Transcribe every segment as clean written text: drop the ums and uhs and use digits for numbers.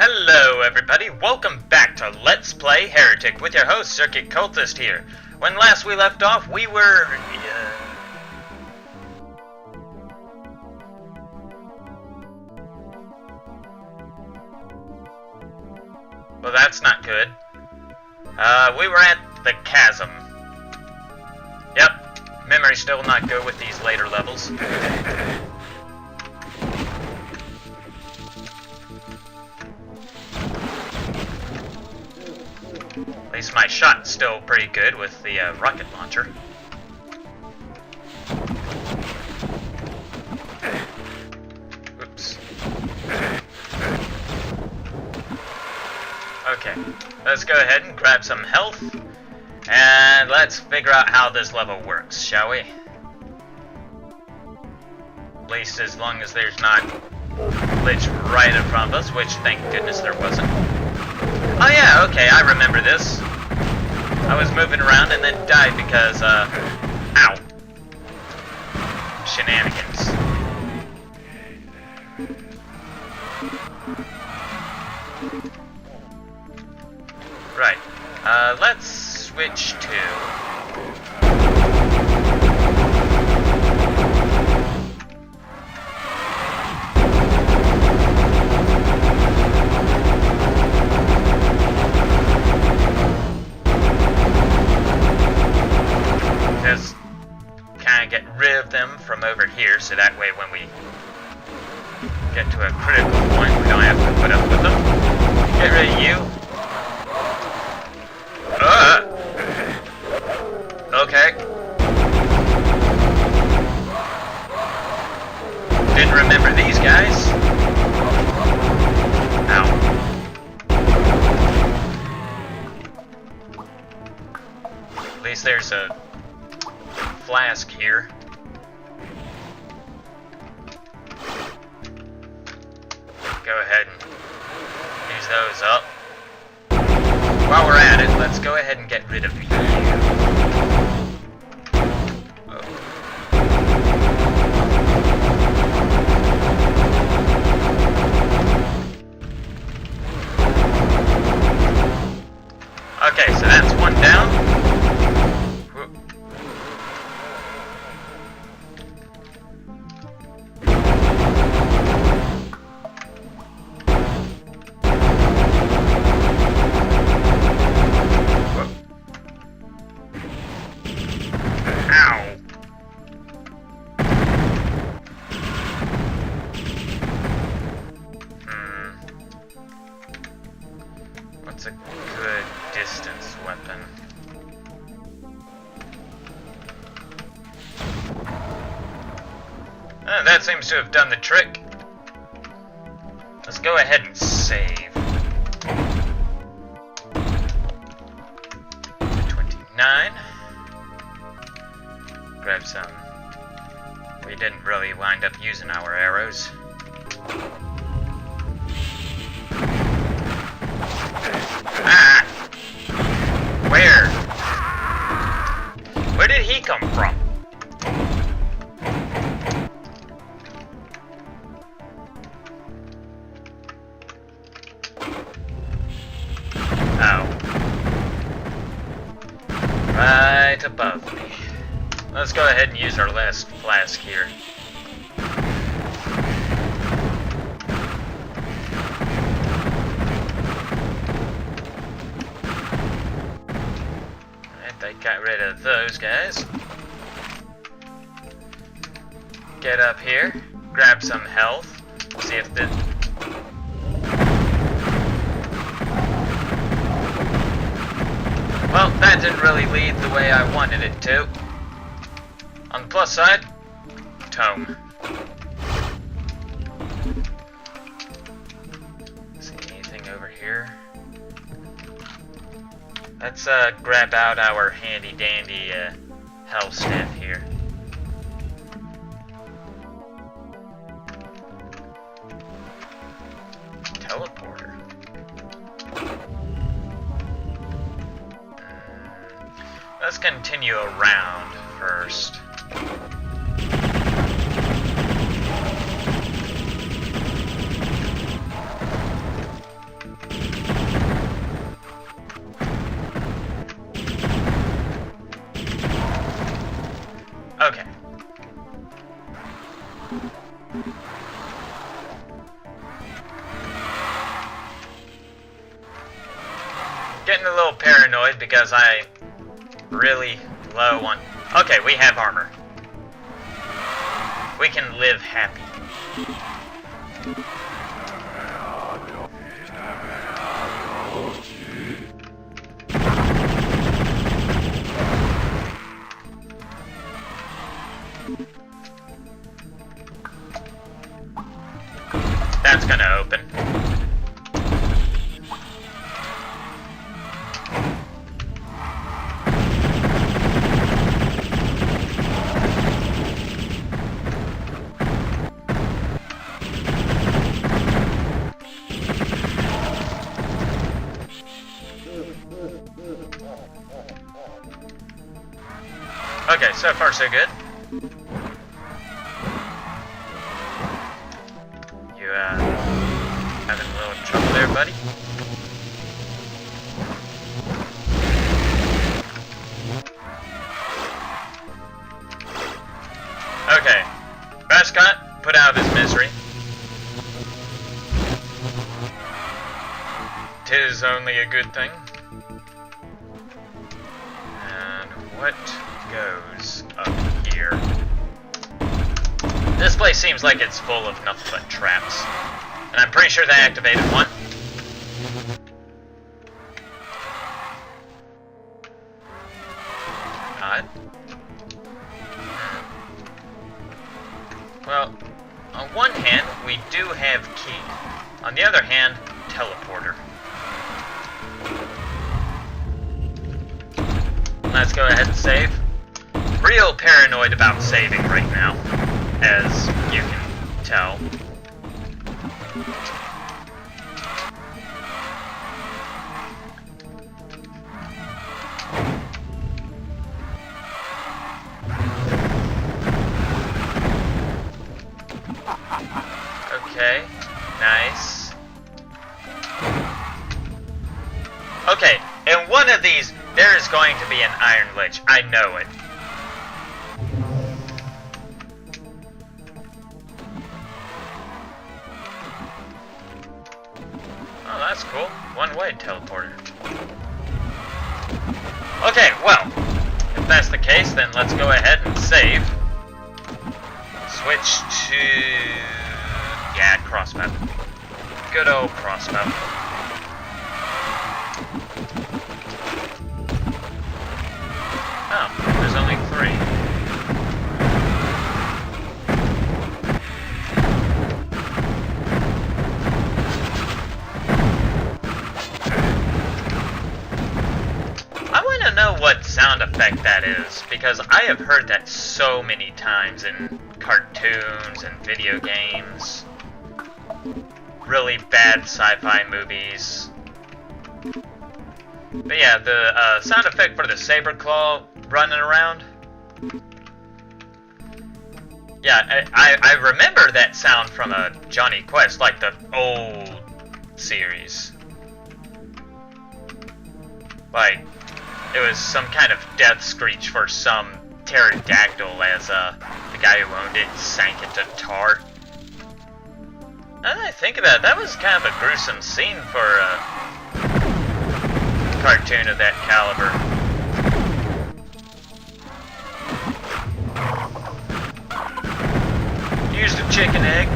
Hello everybody, welcome back to Let's Play Heretic with your host Circuitcultist here. When last we left off, we were... Well, that's not good. We were at the Chasm. Yep, memory's still not good with these later levels. At least my shot's still pretty good with the rocket launcher. Oops. Okay, let's go ahead and grab some health, and let's figure out how this level works, shall we? At least as long as there's not glitch right in front of us, which thank goodness there wasn't. Oh yeah, okay, I remember this. I was moving around and then died because, ow. Shenanigans. Right, let's switch to... Just kind of get rid of them from over here, so that way when we get to a critical point, we don't have to put up with them. Get rid of you. Okay. Didn't remember these guys. Ow. At least there's a flask here. Go ahead and use those up. While we're at it, let's go ahead and get rid of you. Okay, so that's one down. What's a good distance weapon? That seems to have done the trick. Let's go ahead and save. 29. Grab some. We didn't really wind up using our arrows. Ah! Where? Where did he come from? Oh. Right above me. Let's go ahead and use our last flask here. They got rid of those guys. Get up here, grab some health, see if the... Well, that didn't really lead the way I wanted it to. On the plus side, tome. See anything over here? Let's grab out our handy dandy health staff here. Teleporter. Let's continue around first. getting a little paranoid because I really low on... Okay, we have armor. We can live happy. That's gonna open. Okay, so far so good. You, having a little trouble there, buddy? Okay. Mascot, put out his misery. 'Tis only a good thing. And what goes up here? This place seems like it's full of nothing but traps. And I'm pretty sure they activated one. Odd. Well, on one hand, we do have key. On the other hand, teleporter. Let's go ahead and save. Real paranoid about saving right now, as you can tell. Okay, nice. Okay, in one of these, there is going to be an iron lich. I know it. Oh, that's cool. One-way teleporter. Okay, well, if that's the case, then let's go ahead and save. Switch to... yeah, crossbow. Good old crossbow. Oh, there's only 3. I want to know what sound effect that is, because I have heard that so many times in cartoons and video games. Really bad sci-fi movies. But yeah, the sound effect for the saber claw running around. Yeah, I remember that sound from a Johnny Quest, like the old series. Like, it was some kind of death screech for some pterodactyl as the guy who owned it sank into tar. Now that I think about it, that was kind of a gruesome scene for a cartoon of that caliber. Used a chicken egg.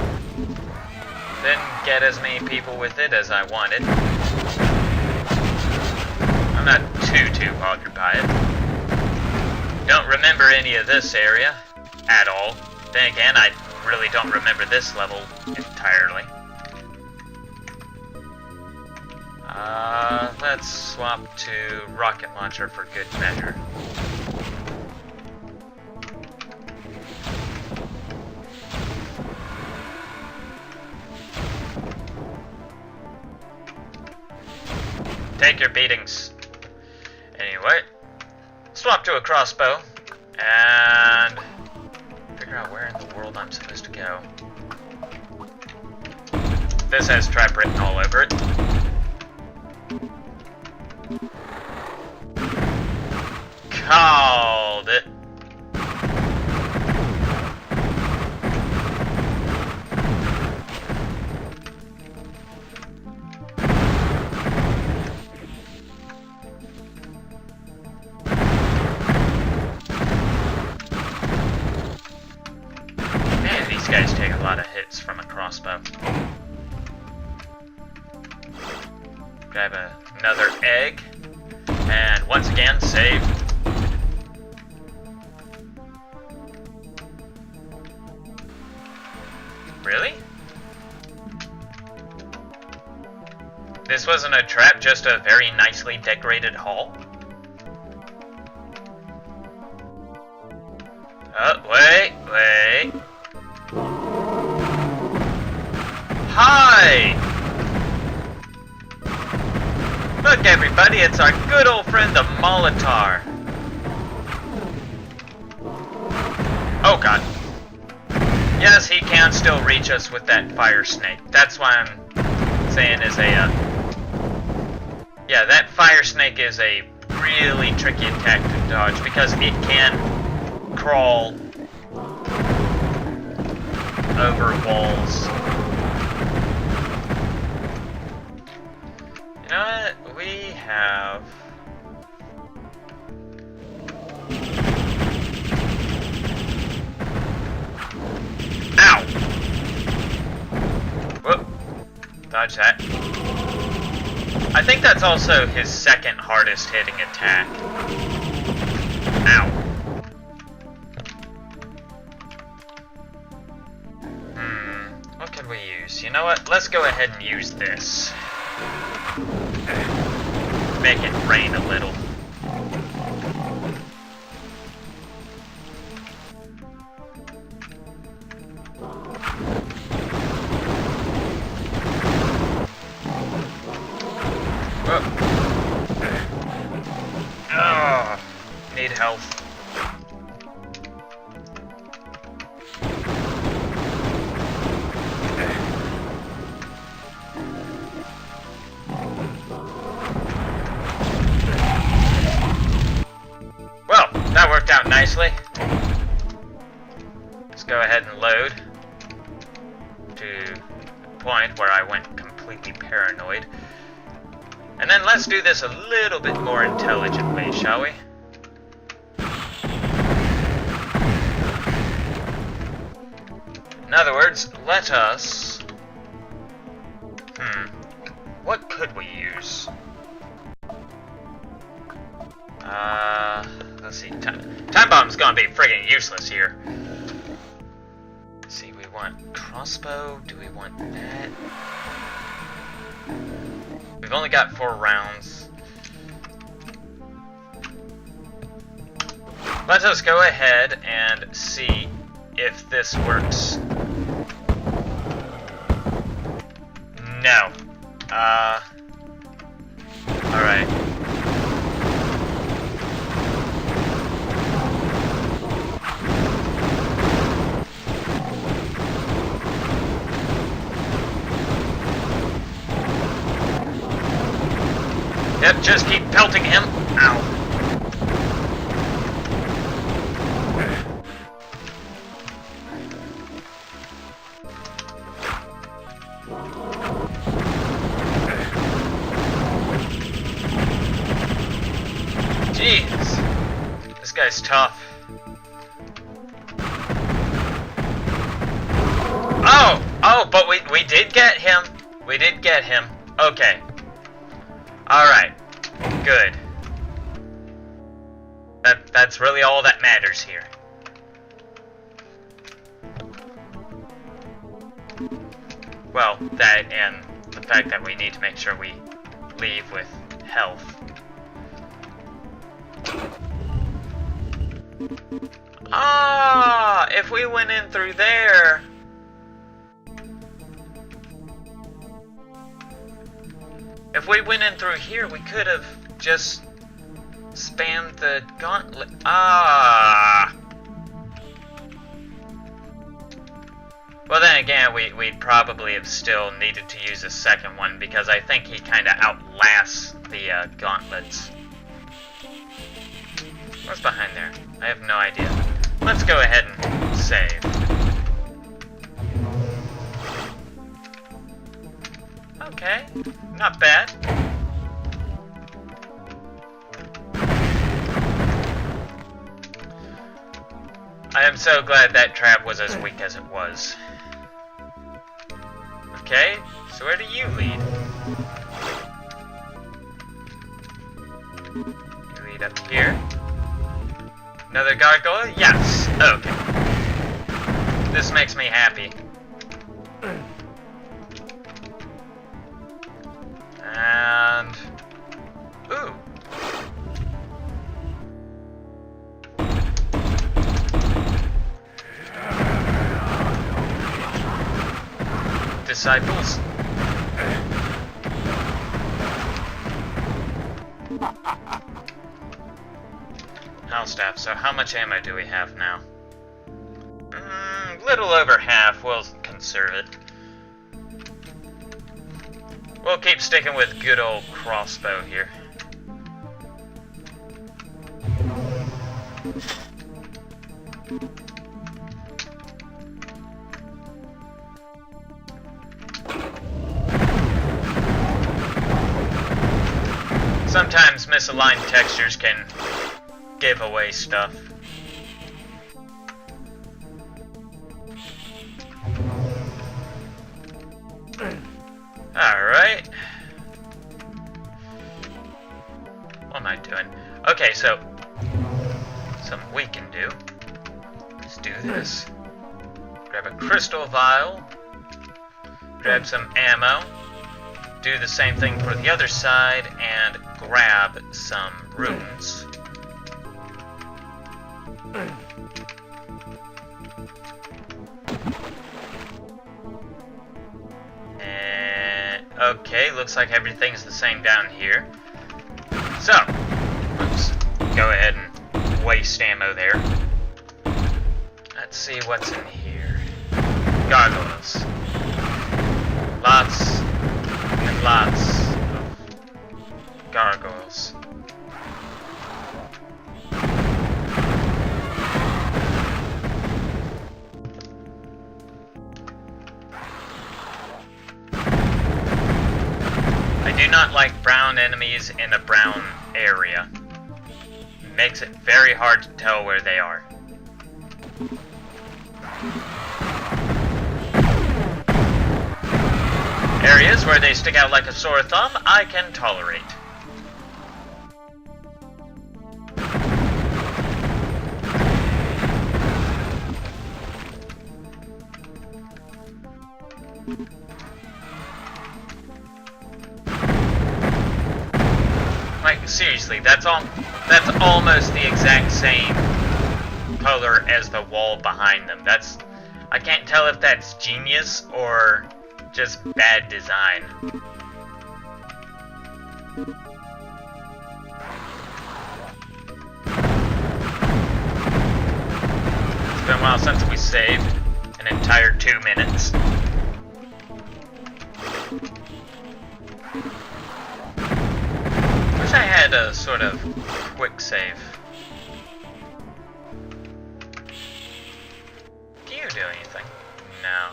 Didn't get as many people with it as I wanted. I'm not too bothered by it. Don't remember any of this area at all. Then again, I really don't remember this level entirely. Let's swap to rocket launcher for good measure. Take your beatings. Anyway, swap to a crossbow and figure out where in the world I'm supposed to go. This has trap written all over it. Called it. a crossbow. Grab another egg. And once again, save. Really? This wasn't a trap, just a very nicely decorated hall? Oh, wait. Hi! Look everybody, it's our good old friend the Maulotaur. Oh god. Yes, he can still reach us with that fire snake. That's why I'm saying is yeah, that fire snake is a really tricky attack to dodge because it can crawl over walls. You know what? We have... Ow! Whoop. Dodge that. I think that's also his second hardest hitting attack. Ow. What could we use? You know what? Let's go ahead and use this. Make it rain a little. Oh, need health. Well, that worked out nicely. Let's go ahead and load to the point where I went completely paranoid. And then let's do this a little bit more intelligently, shall we? In other words, let us... what could we use? Let's see. Time bomb's gonna be friggin' useless here. Let's see, we want crossbow. Do we want that? We've only got 4 rounds. Let us go ahead and see if this works. No. Alright. Yep, just keep pelting him. Ow. Jeez. This guy's tough. Oh, but we did get him. We did get him. Okay. Alright, good. That's really all that matters here. Well, that and the fact that we need to make sure we leave with health. Ah, if we went in through there... If we went in through here, we could have just spammed the gauntlet. Ah! Well, then again, we'd probably have still needed to use a second one, because I think he kind of outlasts the gauntlets. What's behind there? I have no idea. Let's go ahead and save. Okay, not bad. I am so glad that trap was as weak as it was. Okay, so where do you lead? You lead up here. Another gargoyle? Yes! Okay. This makes me happy. And... ooh. Disciples. House staff, so how much ammo do we have now? Little over half, we'll conserve it. We'll keep sticking with good old crossbow here. Sometimes misaligned textures can give away stuff. Alright. What am I doing? Okay, so something we can do. Let's do this. Grab a crystal vial. Grab some ammo. Do the same thing for the other side and grab some runes. Okay, looks like everything's the same down here. So, let's go ahead and waste ammo there. Let's see what's in here. Gargoyles. Lots and lots of gargoyles. I do not like brown enemies in a brown area. It makes it very hard to tell where they are. Areas where they stick out like a sore thumb, I can tolerate. Like, seriously, that's almost the exact same color as the wall behind them. I can't tell if that's genius or just bad design. It's been a while since we saved. An entire 2 minutes. Wish I had a sort of quick save. Do you do anything? No.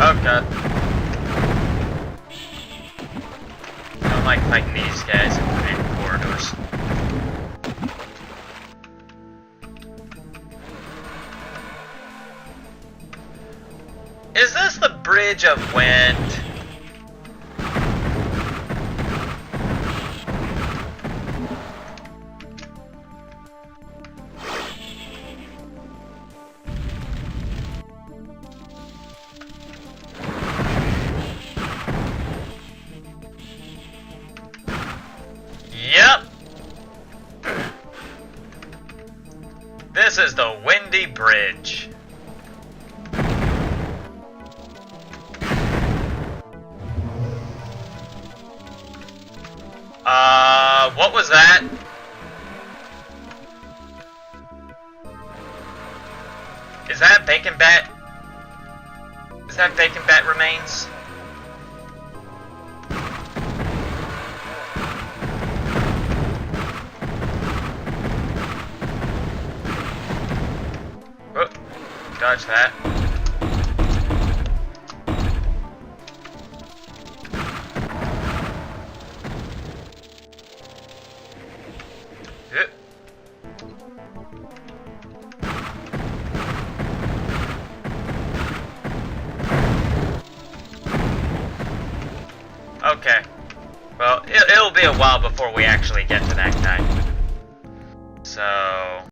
Oh god. Don't like fighting these guys in corridors. Is this the Bridge of Wind? Yep. This is the Windy Bridge. What was that? Is that Bacon Bat? Is that Bacon Bat remains? Oh, dodge that. Okay. Well, it'll be a while before we actually get to that guy. So...